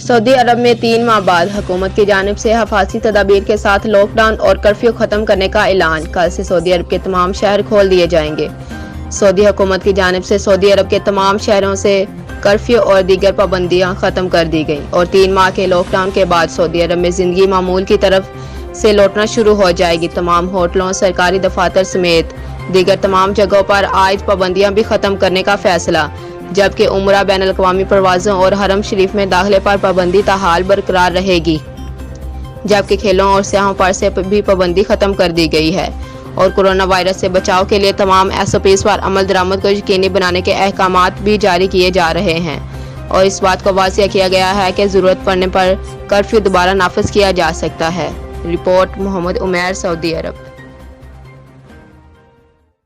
Saudi अरब में 3 माह बाद हुकूमत की जानिब से हिफाजती तदाबीर के साथ लॉकडाउन और कर्फ्यू खत्म करने का ऐलान। कल से सऊदी अरब के तमाम शहर खोल दिए जाएंगे। सऊदी हुकूमत की जानिब से सऊदी अरब के तमाम शहरों से कर्फ्यू और दीगर पाबंदियां खत्म कर दी गईं और 3 माह के लॉकडाउन के बाद सऊदी अरब में जिंदगी मामूल की तरफ से लौटना शुरू हो जाएगी। तमाम होटलों, सरकारी दफातर समेत दीगर तमाम जगहों पर आयद पाबंदियां भी खत्म करने का फैसला, जबकि उम्रा बैन अल-अक़वामी परवाज़ों और हरम शरीफ में दाखिले पर पाबंदी ताहाल बरकरार रहेगी, जबकि खेलों और सयाहों पर से भी पाबंदी खत्म कर दी गई है और कोरोना वायरस से बचाव के लिए तमाम SOPs पर अमल दरामद को यकीनी बनाने के अहकामात भी जारी किए जा रहे हैं और इस बात को वाज़ेह किया गया है कि ज़रूरत पड़ने पर कर्फ्यू दोबारा नाफिज किया जा सकता है। रिपोर्ट मोहम्मद उमैर, सऊदी अरब।